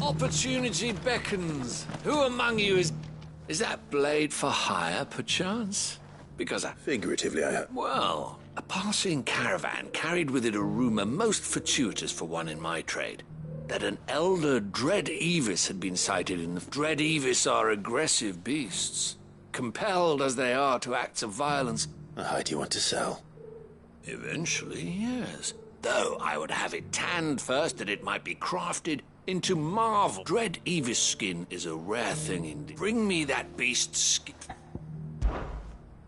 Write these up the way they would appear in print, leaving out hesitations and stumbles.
Opportunity beckons. Who among you is that blade for hire, perchance? Because Figuratively, I have. Well, a passing caravan carried with it a rumor most fortuitous for one in my trade. That an elder Dread Evis had been sighted in the... Dread Evis are aggressive beasts, compelled as they are to acts of violence. A hide you want to sell? Eventually, yes. Though I would have it tanned first that it might be crafted into marvel. Dread Evis skin is a rare thing indeed. Bring me that beast's skin.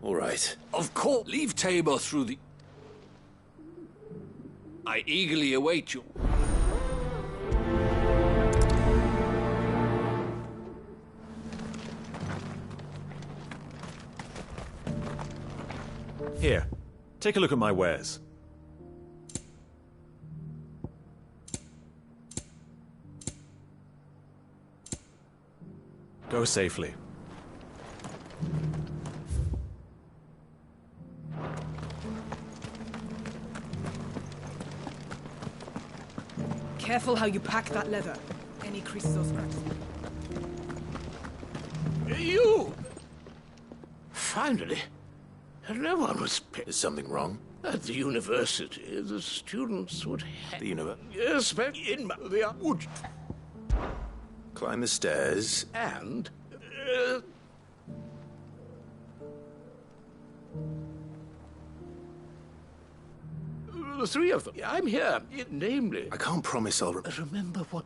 All right. Of course, leave Tabor through the... I eagerly await you. Here, take a look at my wares. Go safely. Careful how you pack that leather. Any creases or scratches. You! Finally. No one was... Is something wrong? At the university, the students would have... The universe? Yes, but in the wood. Climb the stairs. And... the three of them. I'm here, namely... I can't promise I'll... Remember what...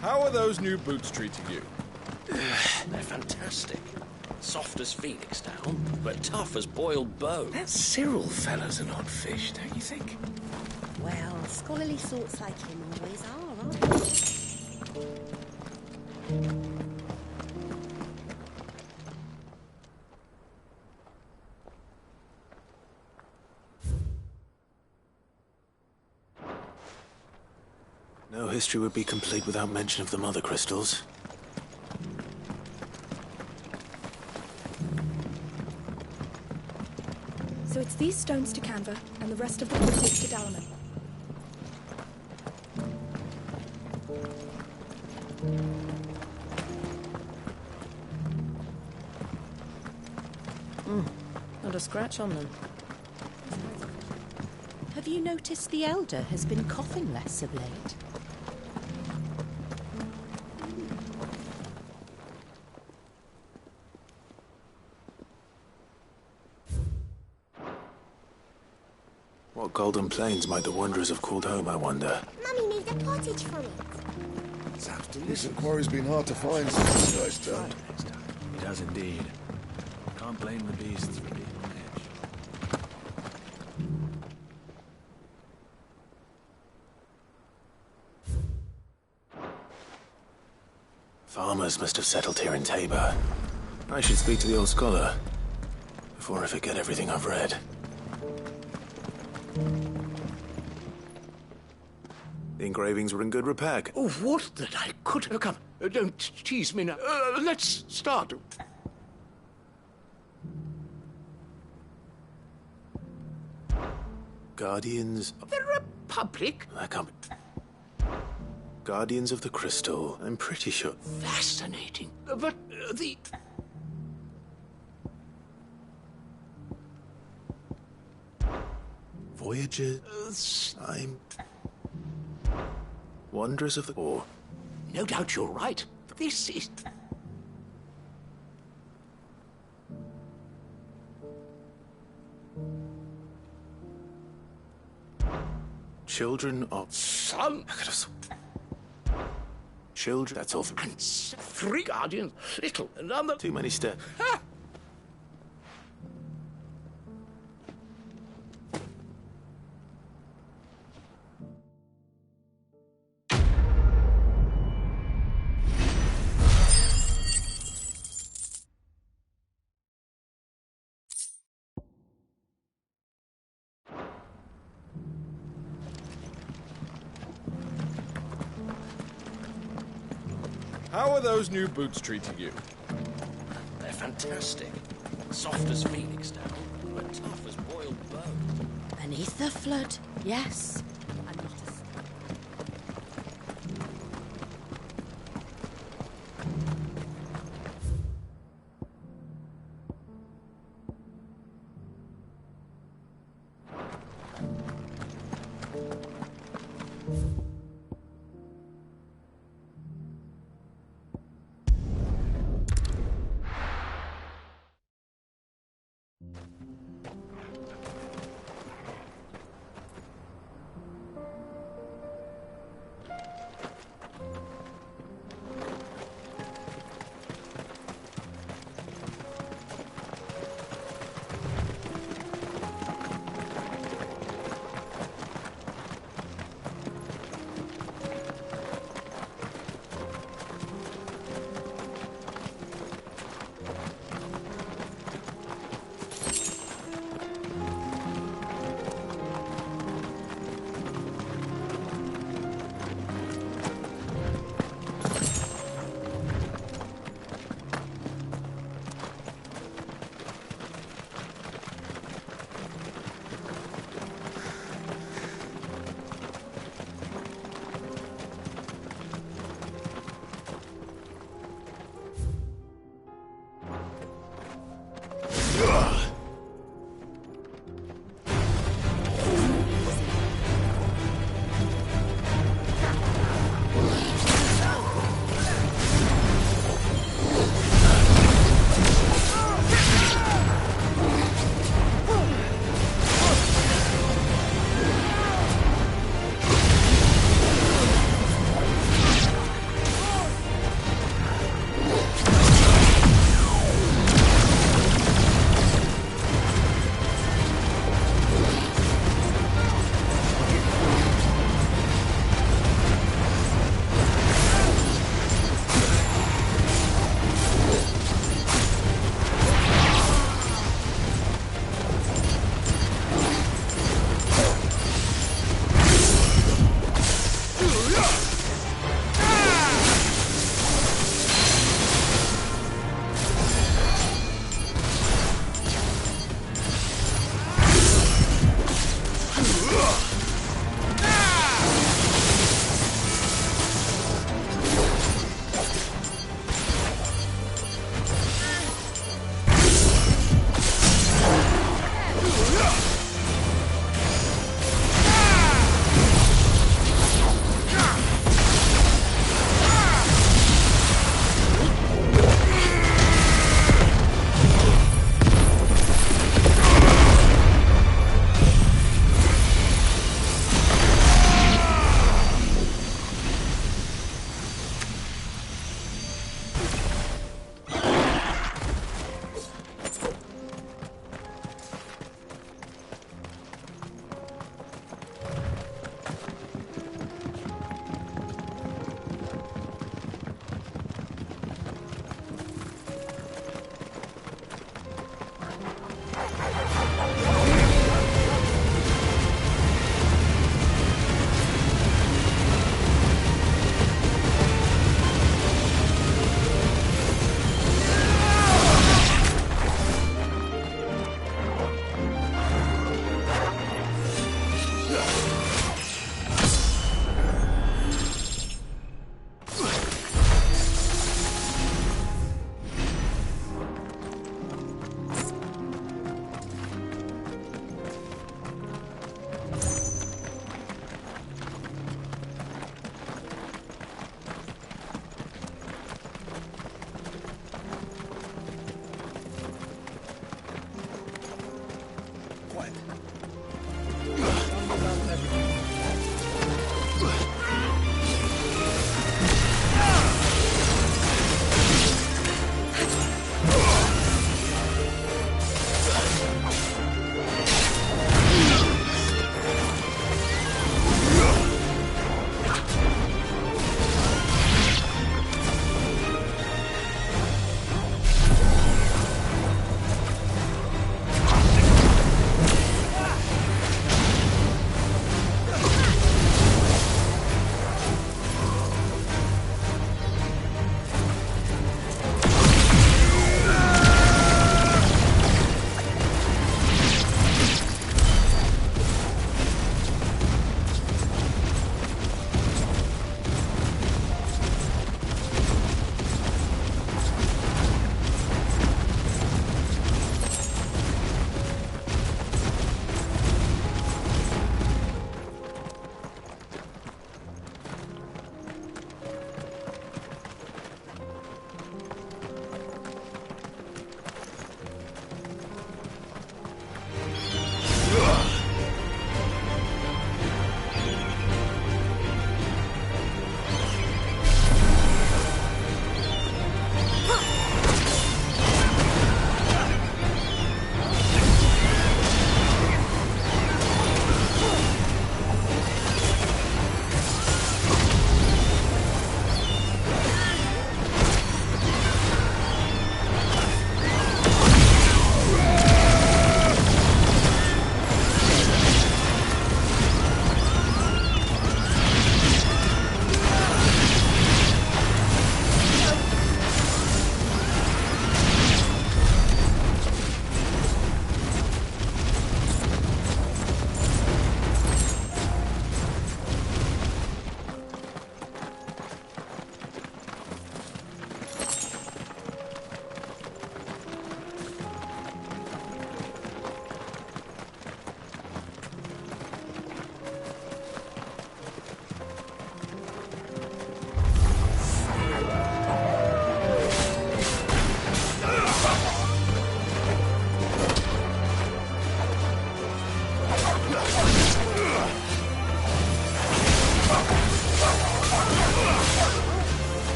How are those new boots treating you? They're fantastic. Soft as phoenix down, but tough as boiled bone. That Cyril fella's an odd fish, don't you think? Well, scholarly sorts like him always are, aren't they? No history would be complete without mention of the mother crystals. So it's these stones to Canva, and the rest of the contents to Dalaman. Not a scratch on them. Have you noticed the Elder has been coughing less of late? What golden plains might the wanderers have called home, I wonder? Mummy moved a cottage from it. Sounds delicious. Recent quarry's been hard to find since the ice turned. It has indeed. Can't blame the beasts for being on edge. Farmers must have settled here in Tabor. I should speak to the old scholar before I forget everything I've read. The engravings were in good repair. Oh, what that I could... come, don't tease me now. Let's start. Guardians... The Republic? I can't be... Guardians of the Crystal. I'm pretty sure... Fascinating. But the... Voyagers... I'm... Wanderers of the... Or... No doubt you're right. This is... Children of... Son... I could have... Children... That's all. And three guardians. Little, another... Too many steps. Ha! How are those new boots treating you? They're fantastic. Soft as phoenix down, but tough as boiled bone. Beneath the flood, yes. I'm not a...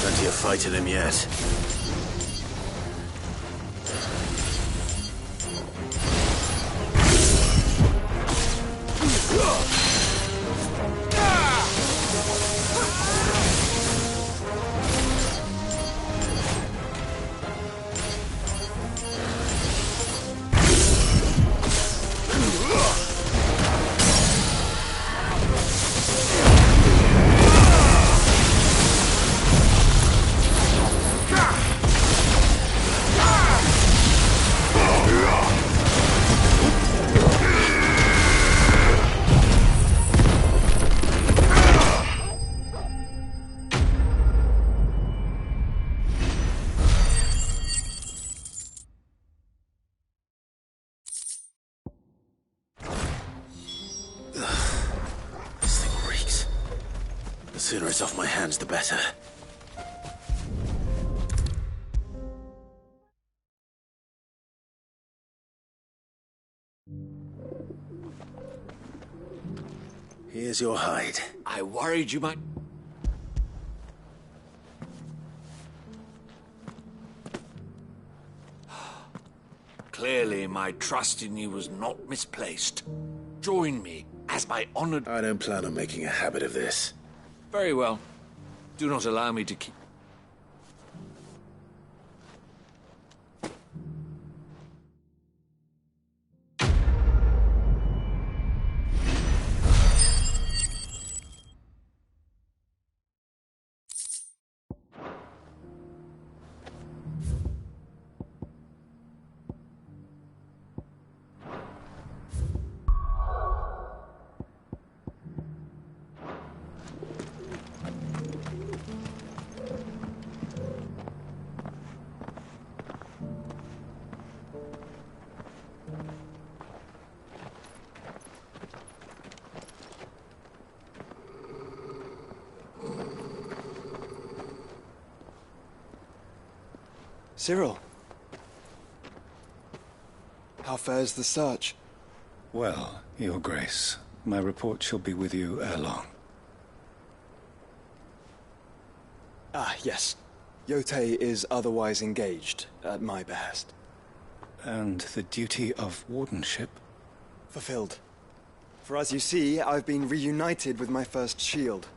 Plenty of fight in him yet. The sooner it's off my hands, the better. Here's your hide. I worried you might... Clearly, my trust in you was not misplaced. Join me as my honored... I don't plan on making a habit of this. Very well. Do not allow me to keep... Cyril. How fares the search? Well, Your Grace, my report shall be with you ere long. Ah, yes. Yotei is otherwise engaged, at my behest. And the duty of wardenship? Fulfilled. For as you see, I've been reunited with my first shield.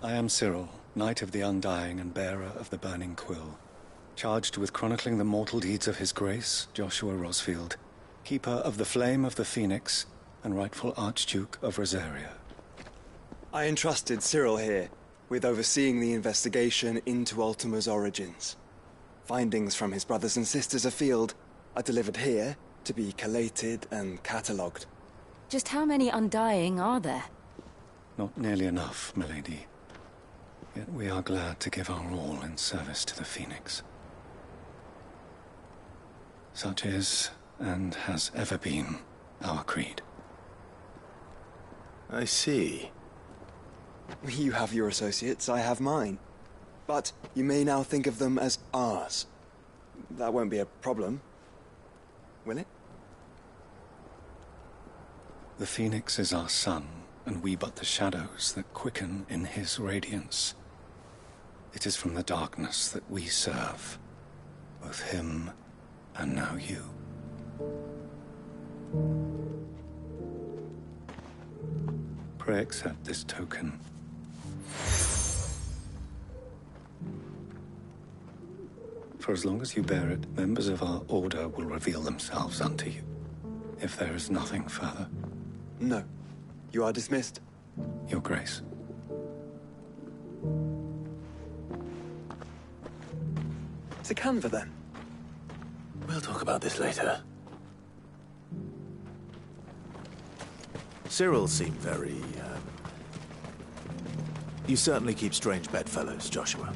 I am Cyril, Knight of the Undying and bearer of the Burning Quill, charged with chronicling the mortal deeds of His Grace, Joshua Rosfield, Keeper of the Flame of the Phoenix, and rightful Archduke of Rosaria. I entrusted Cyril here with overseeing the investigation into Ultima's origins. Findings from his brothers and sisters afield are delivered here to be collated and catalogued. Just how many Undying are there? Not nearly enough, milady. Yet we are glad to give our all in service to the Phoenix. Such is, and has ever been, our creed. I see. You have your associates, I have mine. But you may now think of them as ours. That won't be a problem, will it? The Phoenix is our sun, and we but the shadows that quicken in his radiance. It is from the darkness that we serve, both him and now you. Pray accept this token. For as long as you bear it, members of our order will reveal themselves unto you, if there is nothing further. No. You are dismissed. Your Grace. To Canva, then. We'll talk about this later. Cyril seemed very, You certainly keep strange bedfellows, Joshua.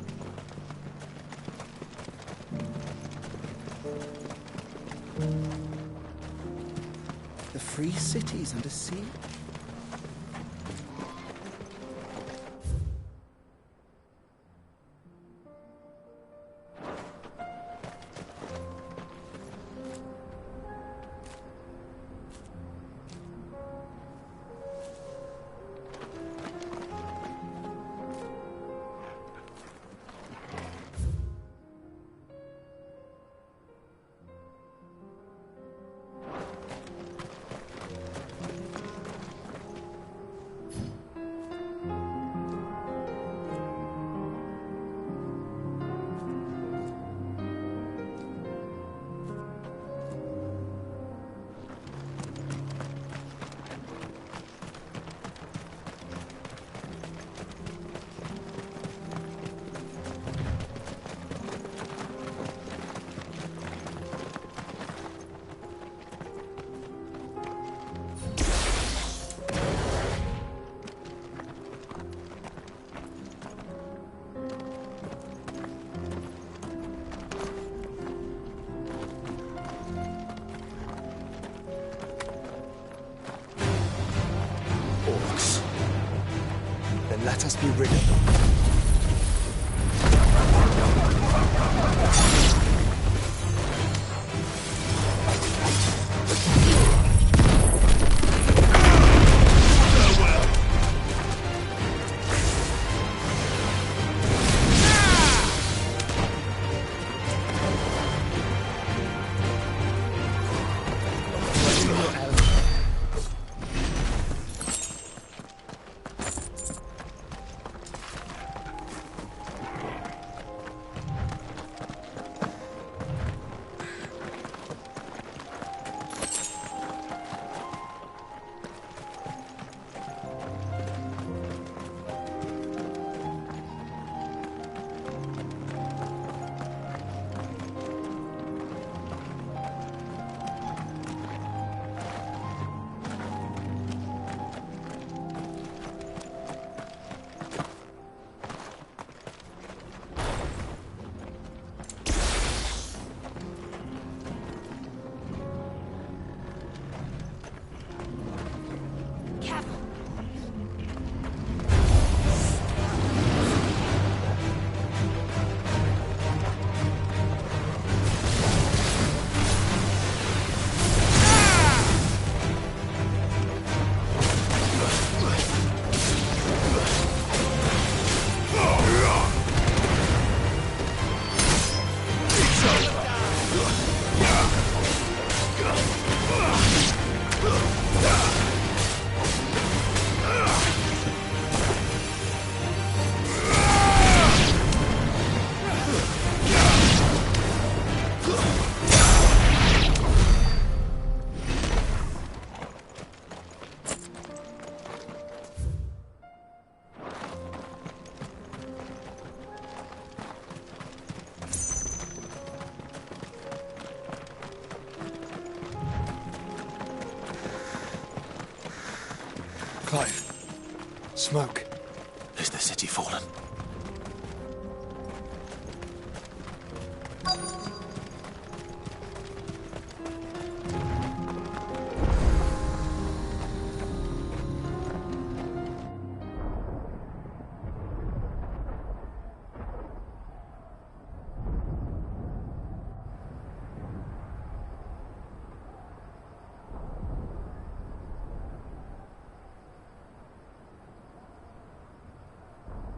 The free cities under siege? let us be rid of them. Clive. Smoke. Is the city fallen?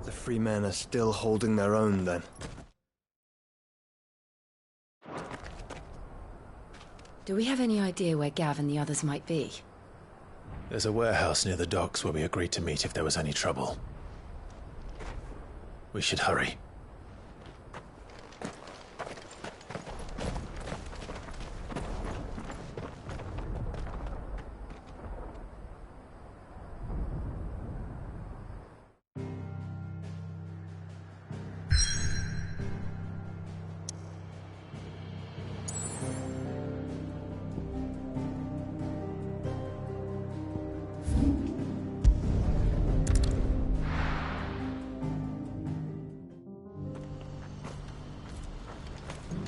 The free men are still holding their own, then. Do we have any idea where Gav and the others might be? There's a warehouse near the docks where we agreed to meet if there was any trouble. We should hurry.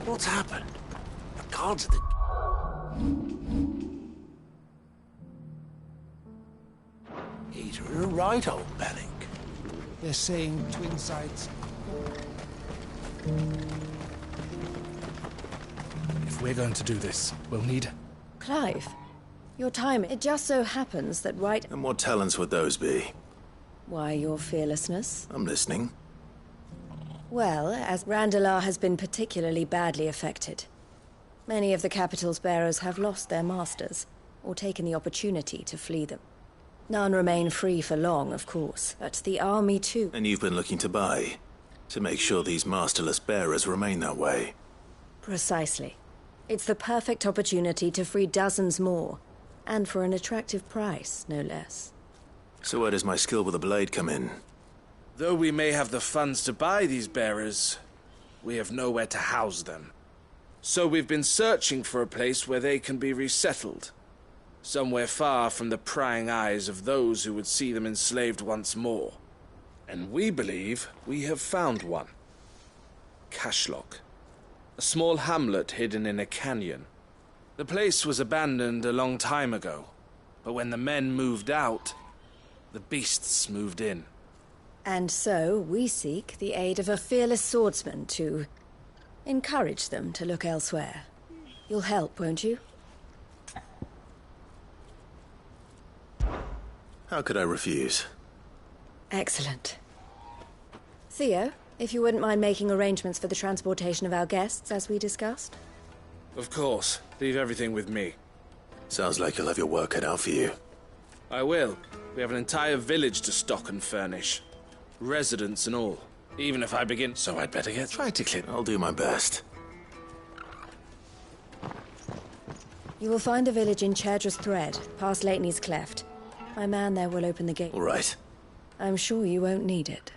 What's happened? The guards at the... Peter, you're right, old Bellick. They're saying twin sides. If we're going to do this, we'll need... Clive, your time, it just so happens that right... And what talents would those be? Why, your fearlessness? I'm listening. Well, as Randalar has been particularly badly affected. Many of the capital's bearers have lost their masters, or taken the opportunity to flee them. None remain free for long, of course, but the army too. And you've been looking to buy, to make sure these masterless bearers remain that way. Precisely. It's the perfect opportunity to free dozens more, and for an attractive price, no less. So where does my skill with a blade come in? Though we may have the funds to buy these bearers, we have nowhere to house them. So we've been searching for a place where they can be resettled. Somewhere far from the prying eyes of those who would see them enslaved once more. And we believe we have found one. Cashlock. A small hamlet hidden in a canyon. The place was abandoned a long time ago, but when the men moved out, the beasts moved in. And so we seek the aid of a fearless swordsman to encourage them to look elsewhere. You'll help, won't you? How could I refuse? Excellent. Theo, if you wouldn't mind making arrangements for the transportation of our guests, as we discussed. Of course. Leave everything with me. Sounds like you'll have your work cut out for you. I will. We have an entire village to stock and furnish. Residents and all. Even if I begin... So I'd better get right to clean. I'll do my best. You will find a village in Chadra's Thread, past Lateney's Cleft. My man there will open the gate. All right. I'm sure you won't need it.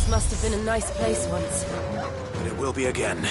Must have been a nice place once. But it will be again.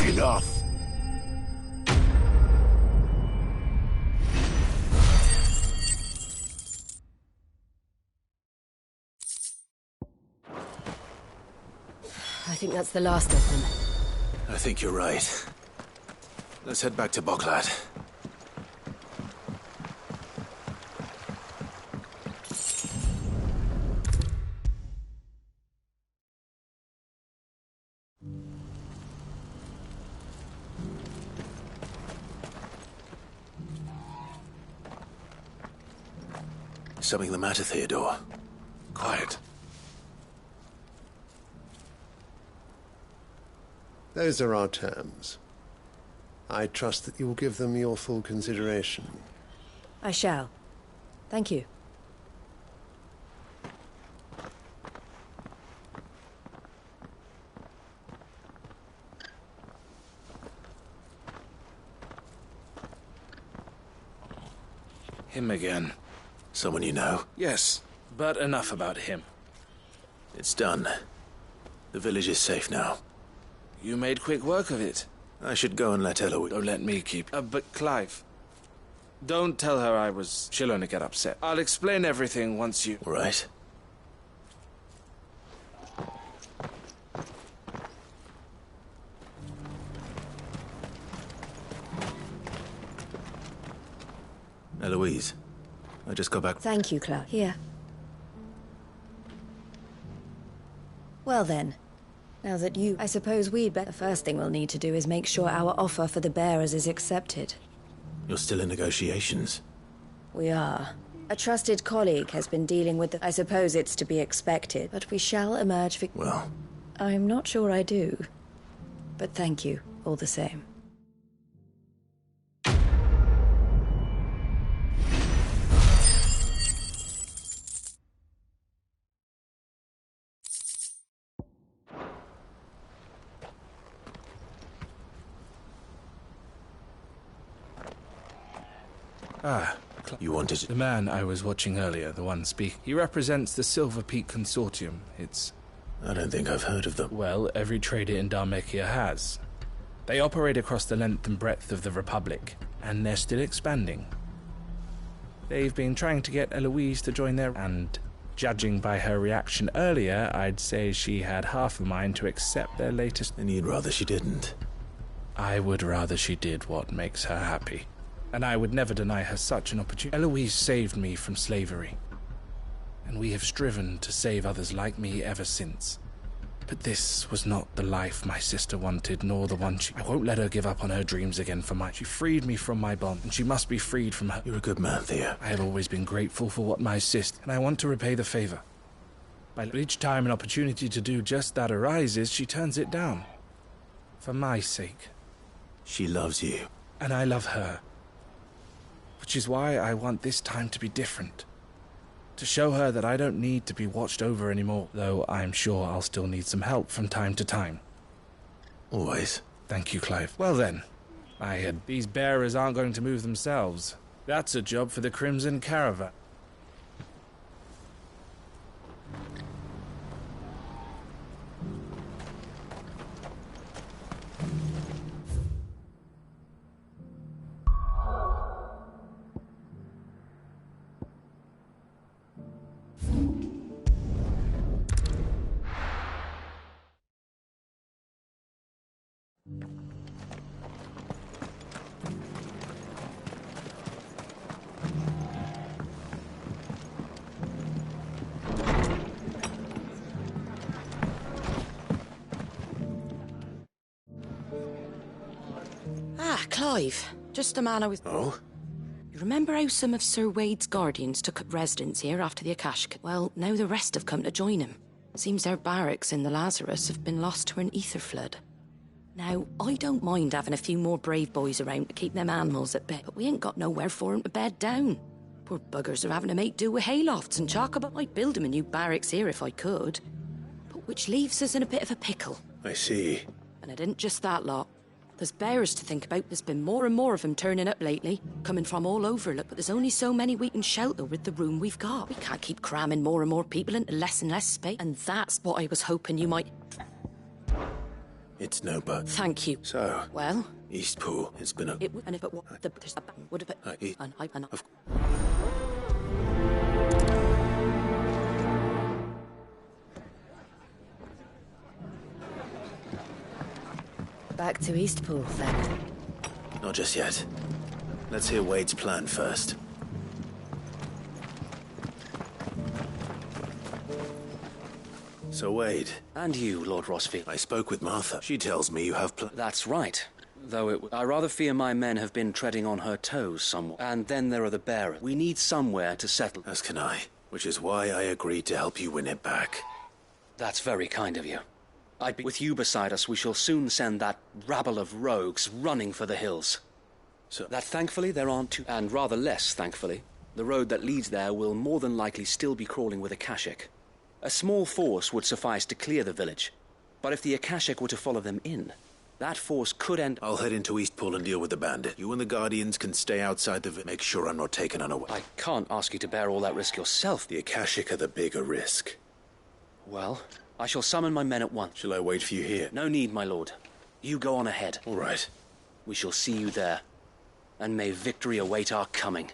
Enough! I think that's the last of them. I think you're right. Let's head back to Boklat. Something the matter, Theodore? Quiet. Those are our terms. I trust that you will give them your full consideration. I shall. Thank you. Him again. Someone you know? Yes, but enough about him. It's done. The village is safe now. You made quick work of it. I should go and let Eloise... Don't let me keep... but Clive, don't tell her I was... She'll only get upset. I'll explain everything once you... All right. Eloise, I just got back... Thank you, Clive. Here. Well then, now that you... I suppose we'd better... The first thing we'll need to do is make sure our offer for the bearers is accepted. You're still in negotiations? We are. A trusted colleague has been dealing with the... I suppose it's to be expected, but we shall emerge Well... I'm not sure I do. But thank you, all the same. You wanted to... The man I was watching earlier, the one speaking, he represents the Silver Peak Consortium. It's... I don't think I've heard of them. Well, every trader in Dharmekia has. They operate across the length and breadth of the Republic, and they're still expanding. They've been trying to get Eloise to join their... And judging by her reaction earlier, I'd say she had half a mind to accept their latest... And you'd rather she didn't? I would rather she did what makes her happy. And I would never deny her such an opportunity. Eloise saved me from slavery, and we have striven to save others like me ever since. But this was not the life my sister wanted, nor the one she... I won't let her give up on her dreams again for my... She freed me from my bond, and she must be freed from her... You're a good man, Theo. I have always been grateful for what my sister... And I want to repay the favor. But each time an opportunity to do just that arises, she turns it down. For my sake. She loves you. And I love her. Which is why I want this time to be different. To show her that I don't need to be watched over anymore, though I'm sure I'll still need some help from time to time. Always. Thank you, Clive. Well then, these bearers aren't going to move themselves. That's a job for the Crimson Caravan. Clive, just the man I was... Oh? You remember how some of Sir Wade's guardians took up residence here after the Akashka? Well, now the rest have come to join him. Seems their barracks in the Lazarus have been lost to an ether flood. Now, I don't mind having a few more brave boys around to keep them animals at bay, but we ain't got nowhere for 'em to bed down. Poor buggers are having to make do with haylofts and chocolate. I'd build 'em a new barracks here if I could. But which leaves us in a bit of a pickle. I see. And it isn't just that lot. There's bearers to think about. There's been more and more of them turning up lately, coming from all over. Look, but there's only so many we can shelter with the room we've got. We can't keep cramming more and more people into less and less space. And that's what I was hoping you might... It's no but. Thank you. So... Well... Eastpool, it's been a... And if it was... There's a... Would have been... And Of... Back to Eastpool, then. Not just yet. Let's hear Wade's plan first. So, Wade. And you, Lord Rosfield. I spoke with Martha. She tells me you have That's right. Though I rather fear my men have been treading on her toes somewhat. And then there are the bearers. We need somewhere to settle. As can I. Which is why I agreed to help you win it back. That's very kind of you. With you beside us, we shall soon send that rabble of rogues running for the hills. So that thankfully there aren't too... And rather less, thankfully, the road that leads there will more than likely still be crawling with Akashic. A small force would suffice to clear the village. But if the Akashic were to follow them in, that force could end... I'll head into Eastpool and deal with the bandit. You and the Guardians can stay outside the village. Make sure I'm not taken unaware. I can't ask you to bear all that risk yourself. The Akashic are the bigger risk. Well, I shall summon my men at once. Shall I wait for you here? No need, my lord. You go on ahead. All right. We shall see you there. And may victory await our coming.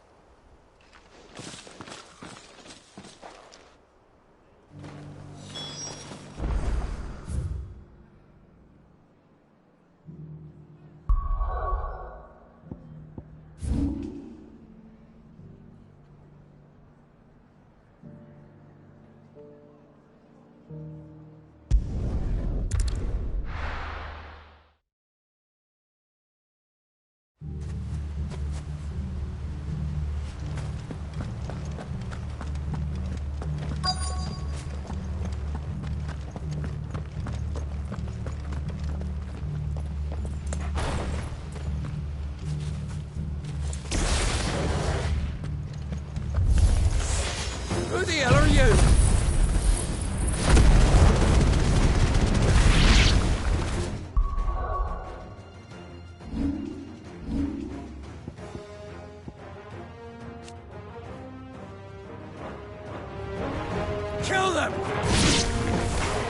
Who the hell are you? Kill them!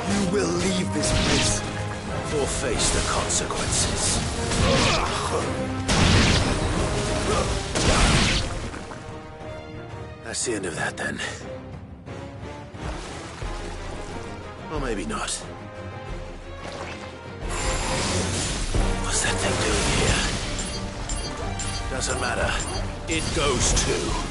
You will leave this place or face the consequences. That's the end of that, then. Or maybe not. What's that thing doing here? Doesn't matter. It goes too.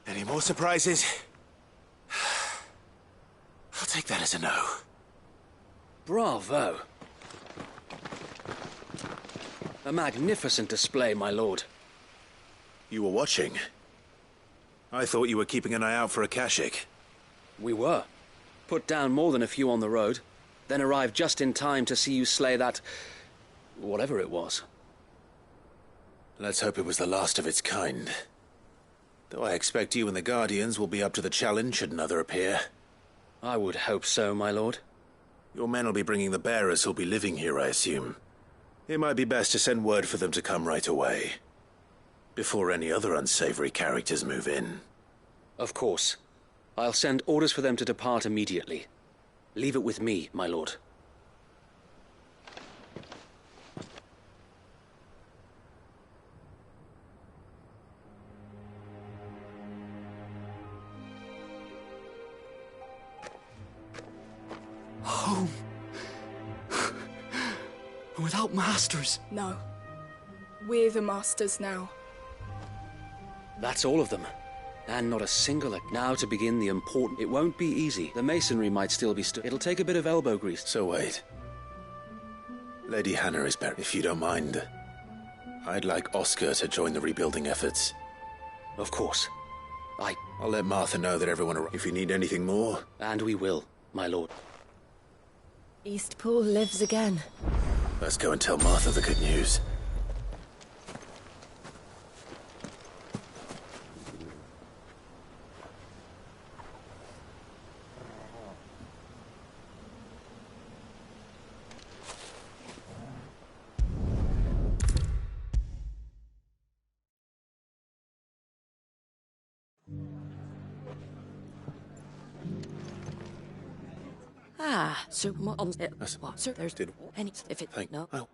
Any more surprises? I'll take that as a no. Bravo. A magnificent display, my lord. You were watching. I thought you were keeping an eye out for Akashic. We were. Put down more than a few on the road, then arrived just in time to see you slay that... whatever it was. Let's hope it was the last of its kind. Though I expect you and the Guardians will be up to the challenge should another appear. I would hope so, my lord. Your men will be bringing the bearers who'll be living here, I assume. It might be best to send word for them to come right away, before any other unsavory characters move in. Of course. I'll send orders for them to depart immediately. Leave it with me, my lord. Home. Without masters. No. We're the masters now. That's all of them. And not a single... Now to begin the important... It won't be easy. The masonry might still be... It'll take a bit of elbow grease. So wait. Lady Hannah is better, if you don't mind. I'd like Oscar to join the rebuilding efforts. Of course. I'll let Martha know that everyone... If you need anything more... And we will, my lord. Eastpool lives again. Let's go and tell Martha the good news. Ah, Sir, what, sir, there's any, if it, no. Oh.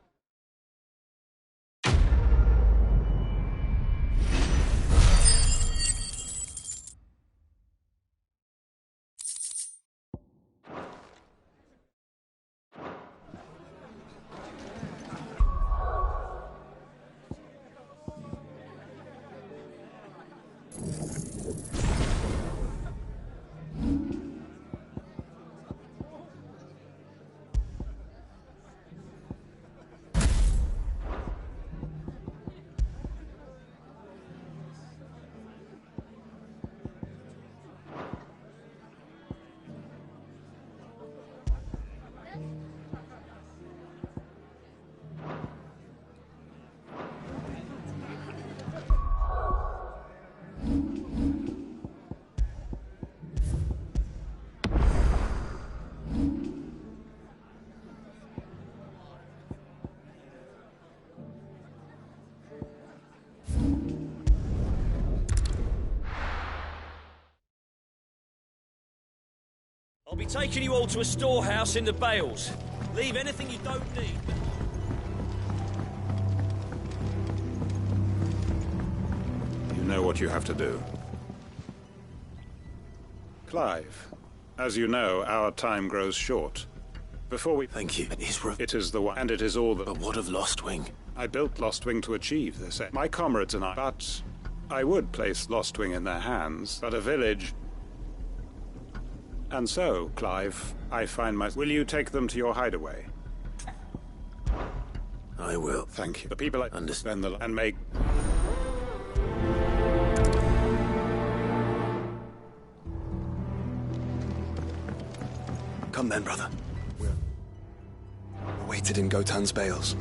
I'll be taking you all to a storehouse in the Bales. Leave anything you don't need. You know what you have to do. Clive, as you know, our time grows short. Before we... Thank you. It is the one, and it is all that... But what of Lostwing? I built Lostwing to achieve this. My comrades and I... But I would place Lostwing in their hands, but a village... And so, Clive, I find my... Will you take them to your hideaway? I will. Thank you. The people I understand the... And make... Come then, brother. We're waited in Gotan's bales.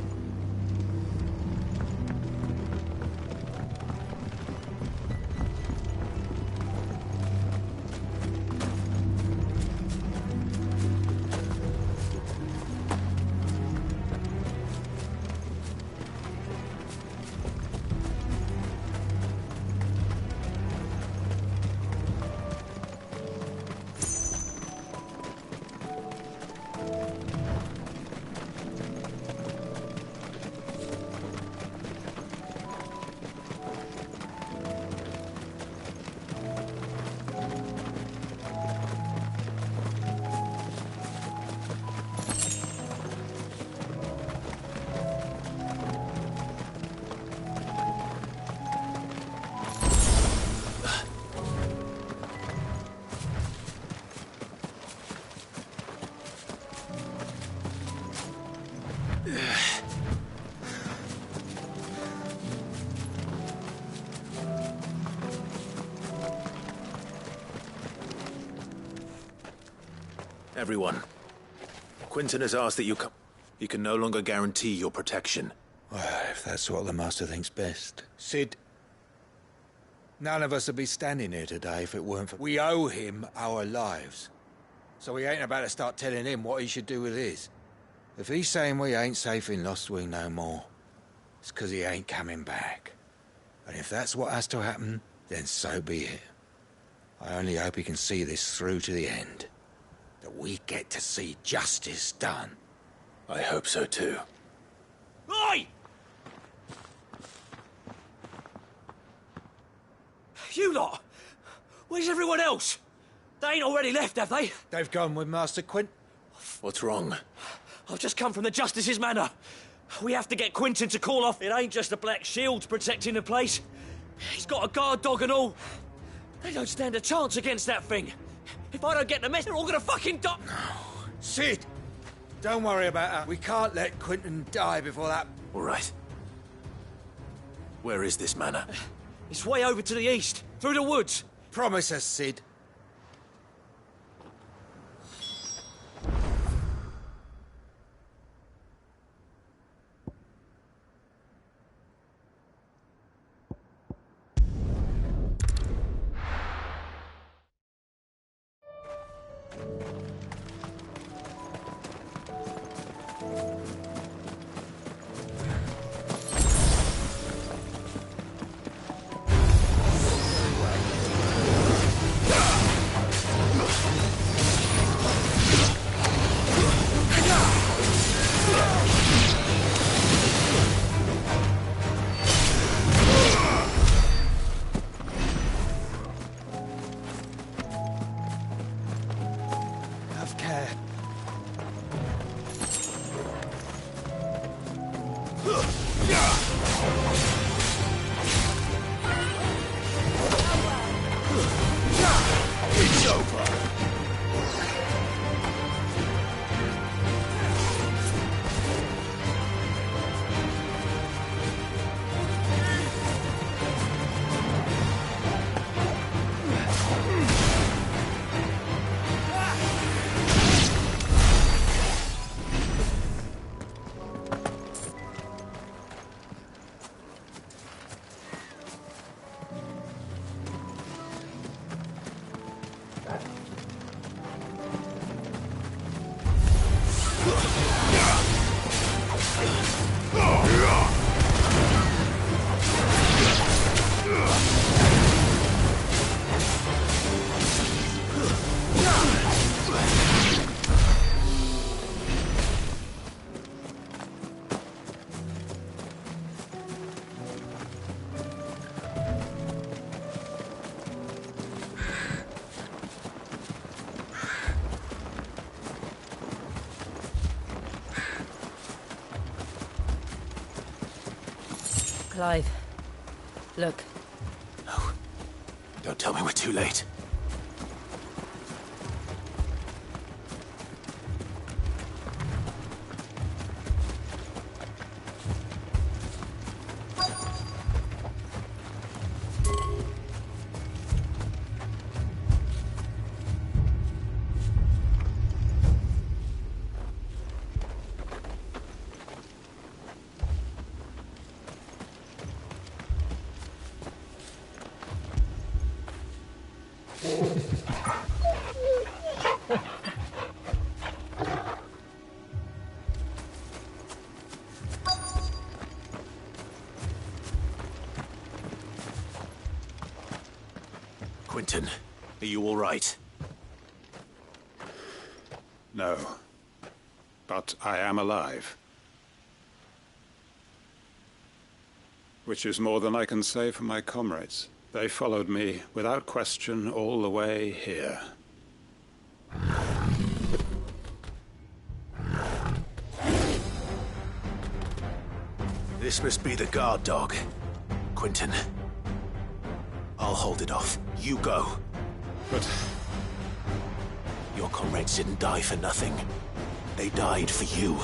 Everyone. Quinton has asked that you come. You can no longer guarantee your protection. Well, if that's what the Master thinks best. Sid, none of us would be standing here today if it weren't for... We owe him our lives. So we ain't about to start telling him what he should do with his. If he's saying we ain't safe in Lostwing no more, it's 'cause he ain't coming back. And if that's what has to happen, then so be it. I only hope he can see this through to the end. That we get to see justice done. I hope so too. Oi! You lot! Where's everyone else? They ain't already left, have they? They've gone with Master Quint. What's wrong? I've just come from the Justice's manor. We have to get Quinton to call off. It ain't just the Black Shields protecting the place. He's got a guard dog and all. They don't stand a chance against that thing. If I don't get the mess, they're all gonna fucking die. No. Sid! Don't worry about that. We can't let Quinton die before that... All right. Where is this manor? It's way over to the east, through the woods. Promise us, Sid. Have care. It's over. Clive, look. No. Don't tell me we're too late. Quentin, are you all right? No. But I am alive. Which is more than I can say for my comrades. They followed me without question all the way here. This must be the guard dog. Quentin. I'll hold it off. You go. But... your comrades didn't die for nothing. They died for you.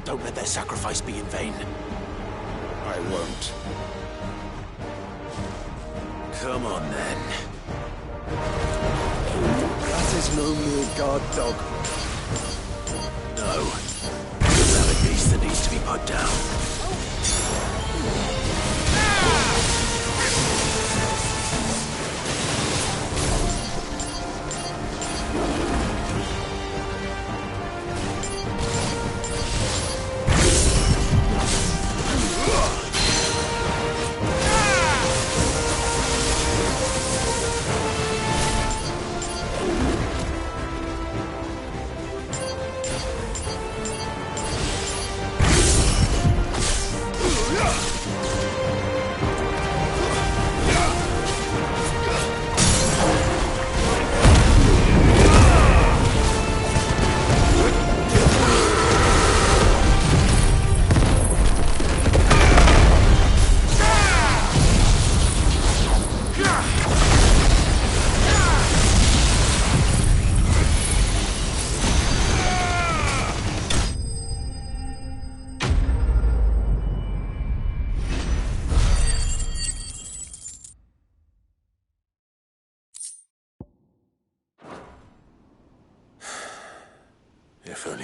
Don't let their sacrifice be in vain. I won't. Come on, then. That is no mere guard dog. No. It's a beast that needs to be put down.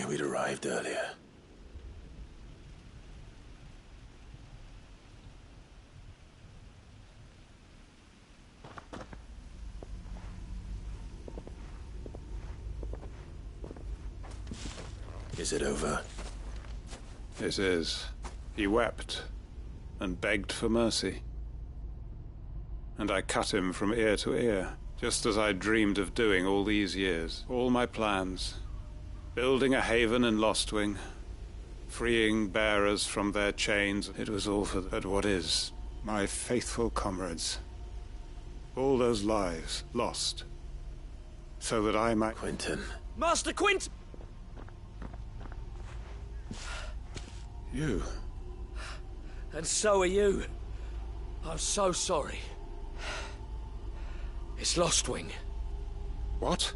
knew we'd arrived earlier. Is it over? It is. He wept and begged for mercy. And I cut him from ear to ear, just as I dreamed of doing all these years. All my plans. Building a haven in Lostwing, freeing bearers from their chains. It was all for what is. My faithful comrades. All those lives lost. So that I might... Quentin. Master Quint! You. And so are you. I'm so sorry. It's Lostwing. What?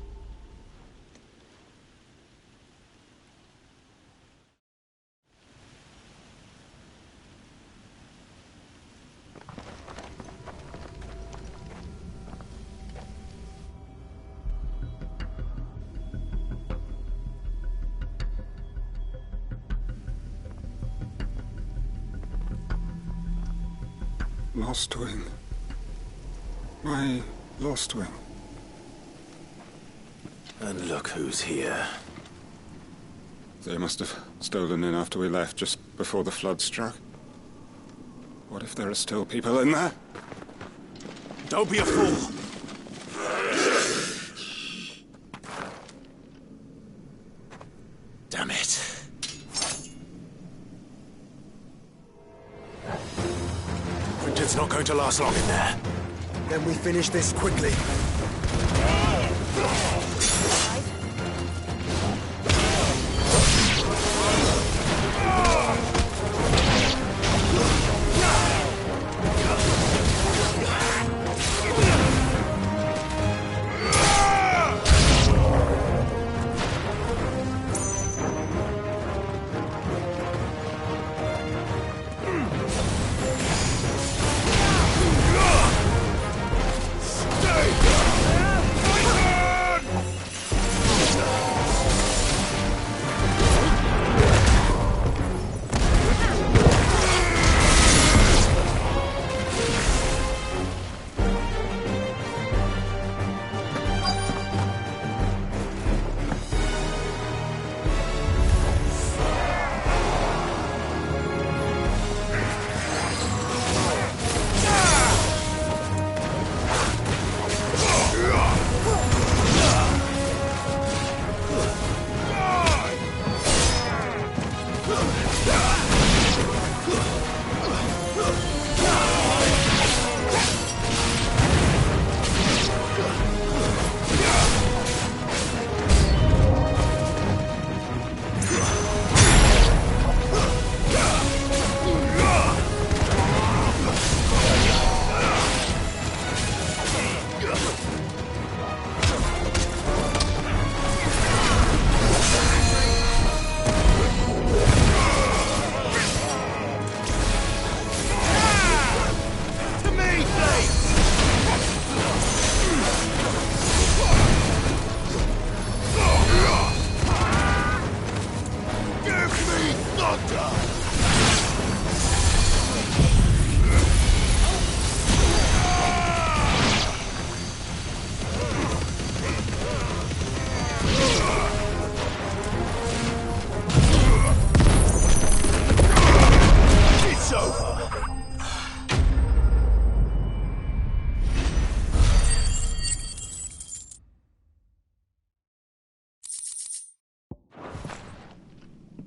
Lostwing. My Lostwing. And look who's here. They must have stolen in after we left, just before the flood struck. What if there are still people in there? Don't be a fool! Damn it. Quentin's not going to last long in there. Then we finish this quickly.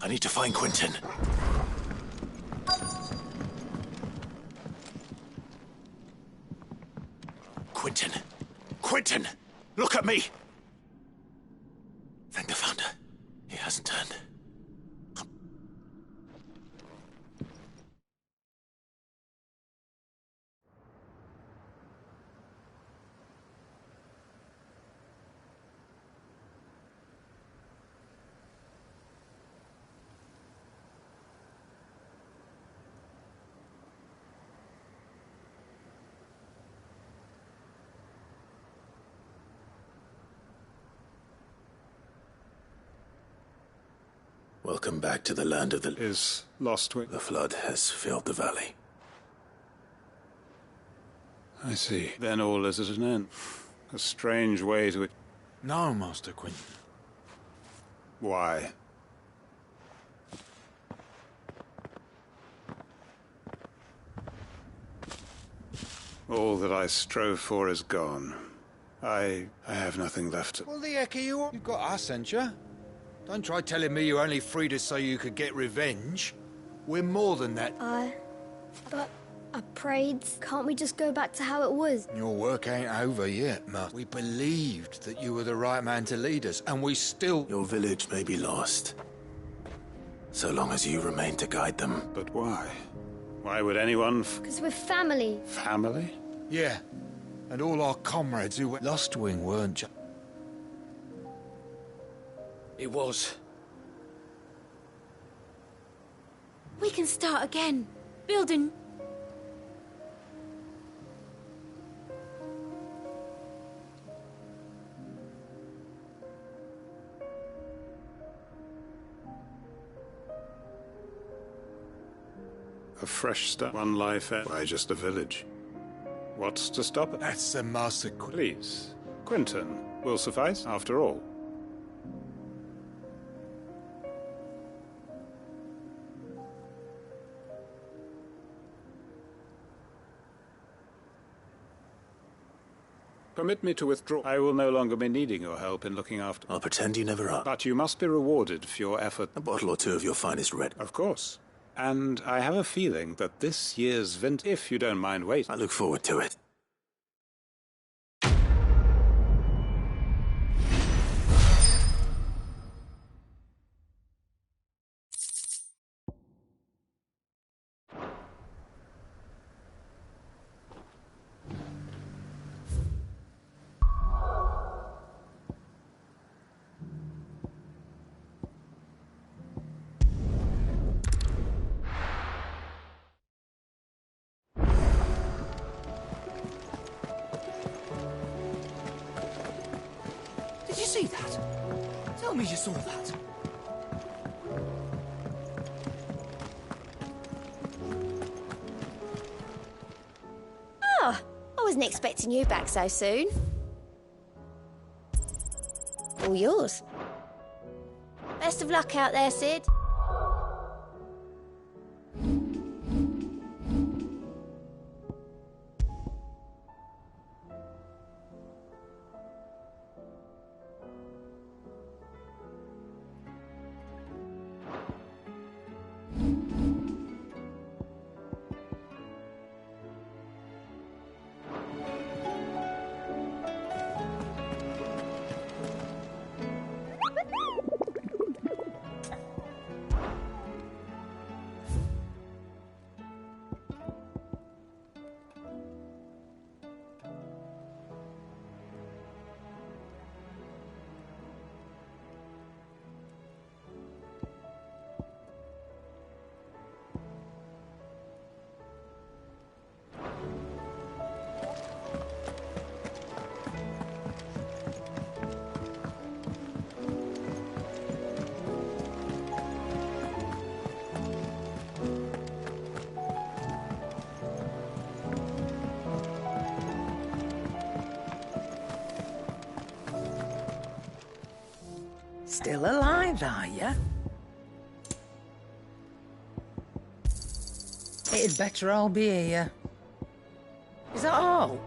I need to find Quentin. Quentin! Quentin! Look at me! Thank the Founder. He hasn't turned. Welcome back to the land of the... Is Lostwing? The flood has filled the valley. I see. Then all is at an end. A strange way to... No, Master Quinton. Why? All that I strove for is gone. I have nothing left to... Well, the heck are you? You've got us, ain't you? Don't try telling me you only freed us so you could get revenge. We're more than that. But I prayed. Can't we just go back to how it was? Your work ain't over yet, Ma. We believed that you were the right man to lead us, and we still... Your village may be lost, so long as you remain to guide them. But why? Why would anyone... Because we're family. Family? Yeah. And all our comrades who were... Lostwing, weren't you? It was. We can start again. Building. A fresh start. One life at... Why just a village? What's to stop it? That's the Master Quinton. Please. Quinton will suffice, after all. Permit me to withdraw. I will no longer be needing your help in looking after... I'll pretend you never are. But you must be rewarded for your effort. A bottle or two of your finest red. Of course. And I have a feeling that this year's if you don't mind waiting... I look forward to it. Did you see that? Tell me you saw that. Oh, I wasn't expecting you back so soon. All yours. Best of luck out there, Sid. Still alive, are you? It'd better all be here. Is that all?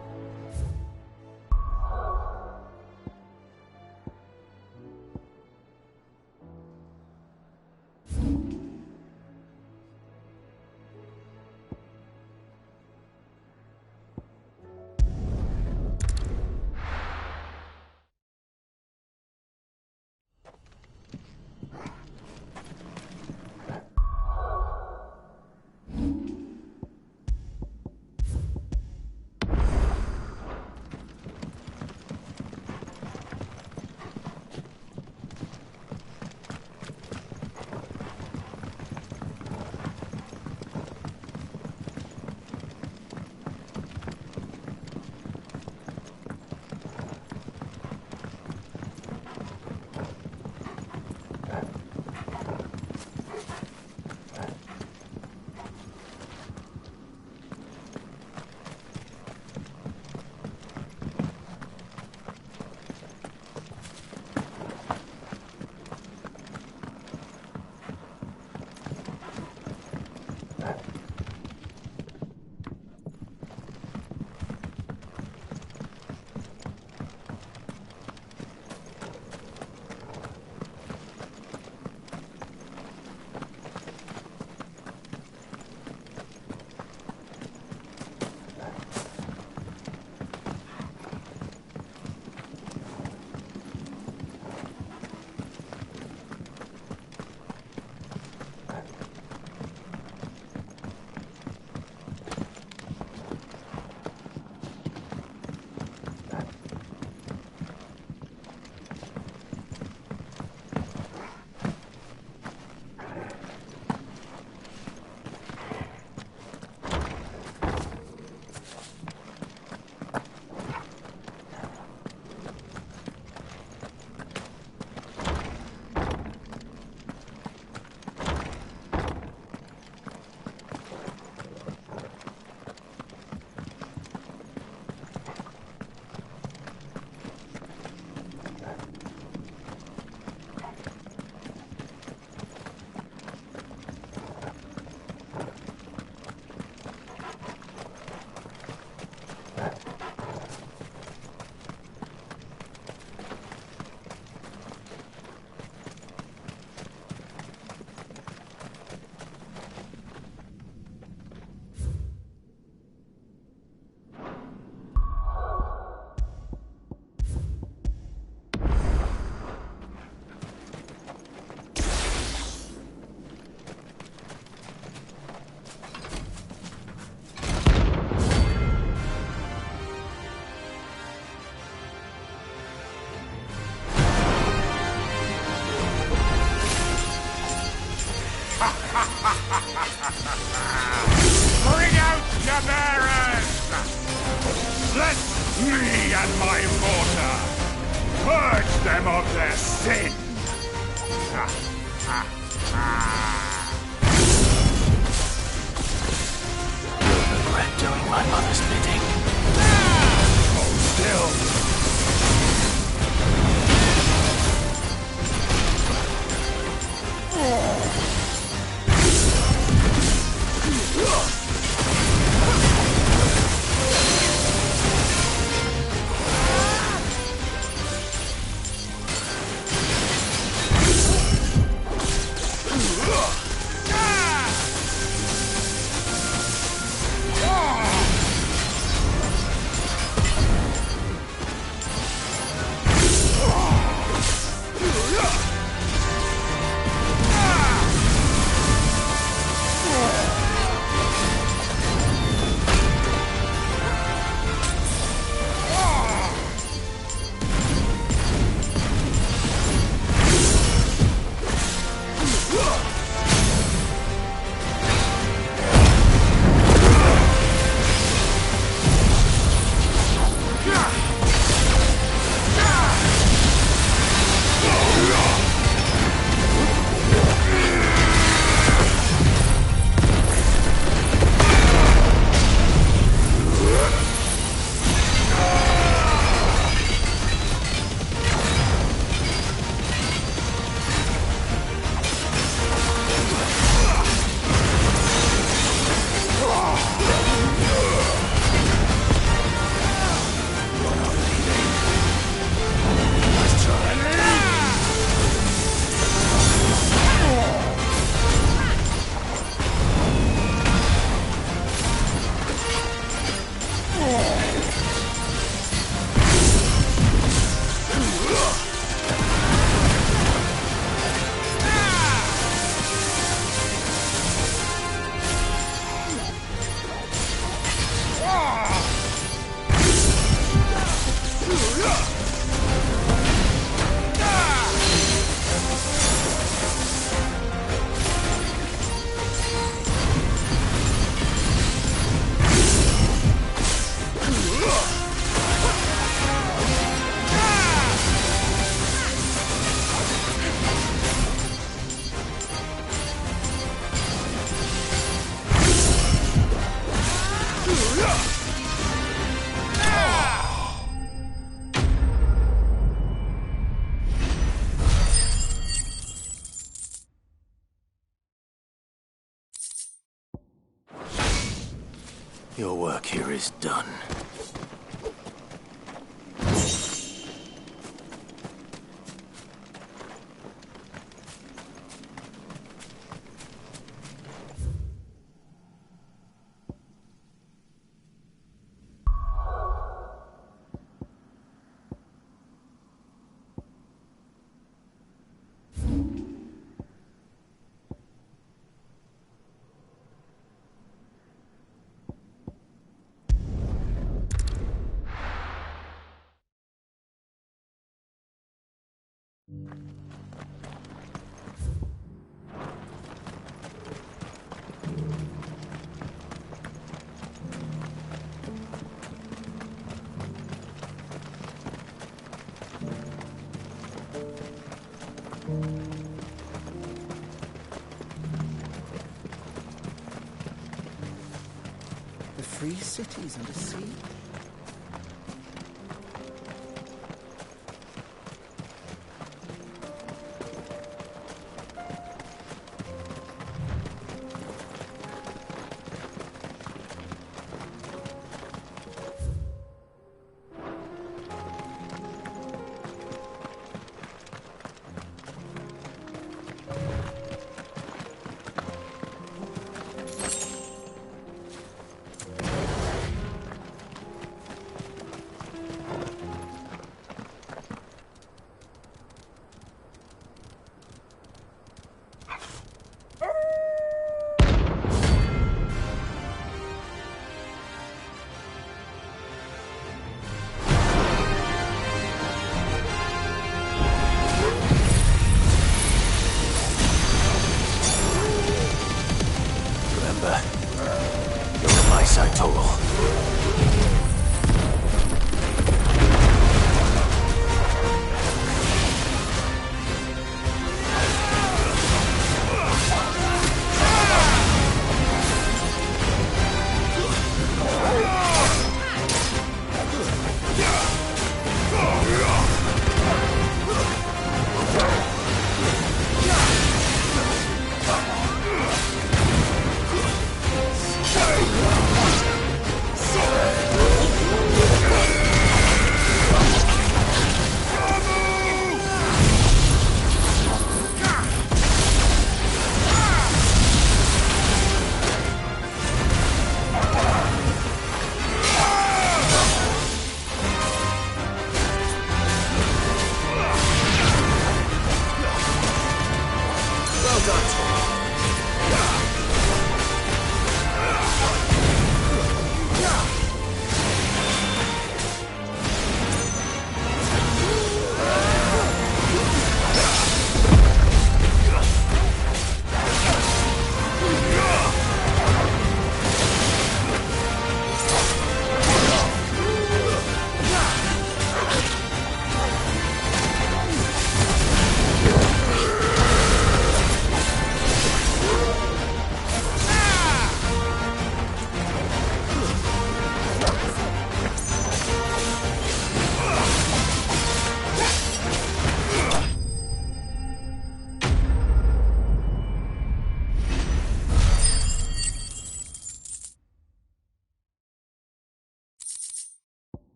Me and my mortar! Purge them of their sin! Ha, ha, ha. You'll regret doing my mother's bidding. Hold still! Your work here is done. The free cities under siege?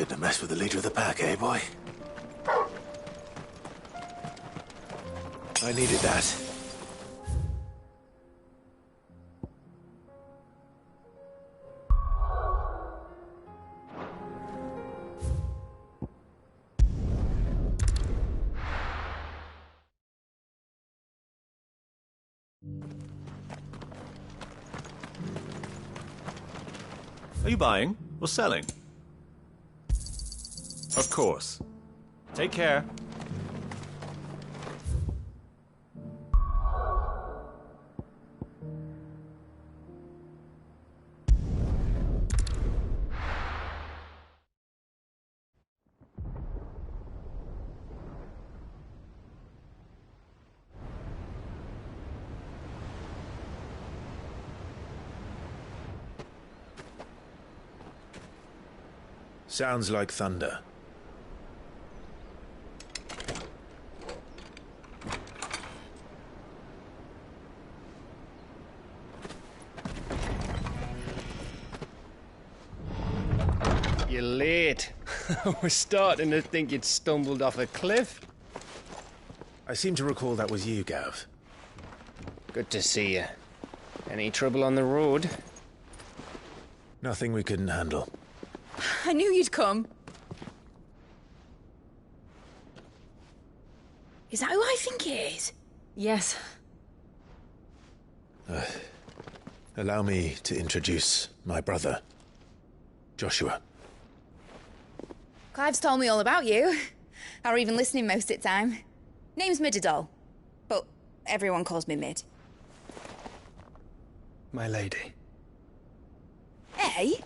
Shouldn't have messed with the leader of the pack, eh, boy? I needed that. Are you buying or selling? Of course. Take care. Sounds like thunder. You're late. I was starting to think you'd stumbled off a cliff. I seem to recall that was you, Gav. Good to see you. Any trouble on the road? Nothing we couldn't handle. I knew you'd come. Is that who I think it is? Yes. Allow me to introduce my brother, Joshua. Clive's told me all about you. Or even listening most of the time. Name's Midadol, but everyone calls me Mid. My lady. Hey?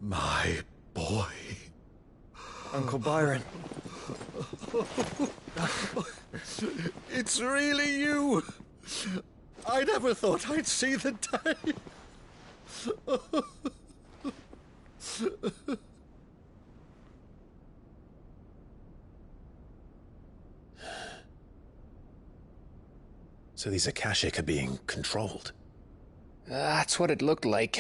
My boy. Uncle Byron. It's really you. I never thought I'd see the day. So these Akashic are being controlled? That's what it looked like.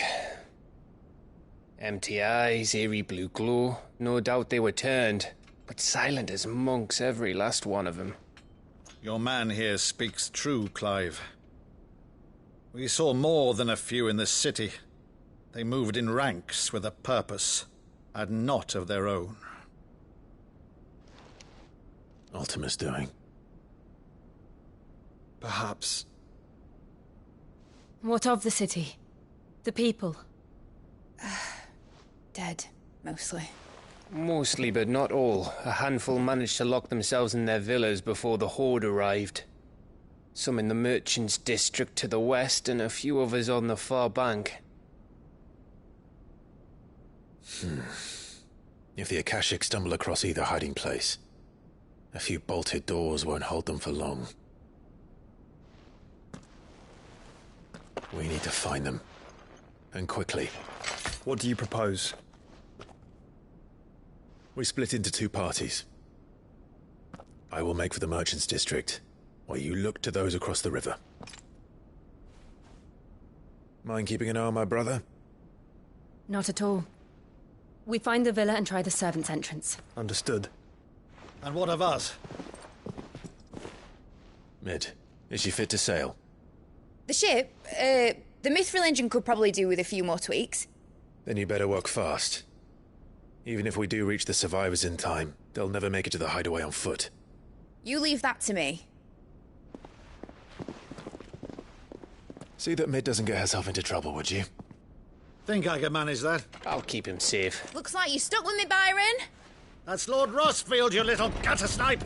Empty eyes, eerie blue glow. No doubt they were turned, but silent as monks, every last one of them. Your man here speaks true, Clive. We saw more than a few in this city. They moved in ranks with a purpose, and not of their own. Ultima's doing. Perhaps. What of the city? The people? Dead, mostly. Mostly, but not all. A handful managed to lock themselves in their villas before the Horde arrived. Some in the Merchants' District to the west, and a few others on the far bank. If the Akashic stumble across either hiding place, a few bolted doors won't hold them for long. We need to find them. And quickly. What do you propose? We split into two parties. I will make for the Merchants' District, while you look to those across the river. Mind keeping an eye on my brother? Not at all. We find the villa and try the servants' entrance. Understood. And what of us? Mid, is she fit to sail? The ship, the Mithril engine could probably do with a few more tweaks. Then you better work fast. Even if we do reach the survivors in time, they'll never make it to the hideaway on foot. You leave that to me. See that Mid doesn't get herself into trouble, would you? Think I can manage that? I'll keep him safe. Looks like you stuck with me, Byron. That's Lord Rossfield, you little gutter snipe!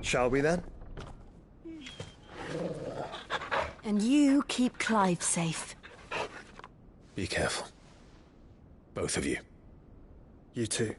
Shall we then? And you keep Clive safe. Be careful. Both of you. You too.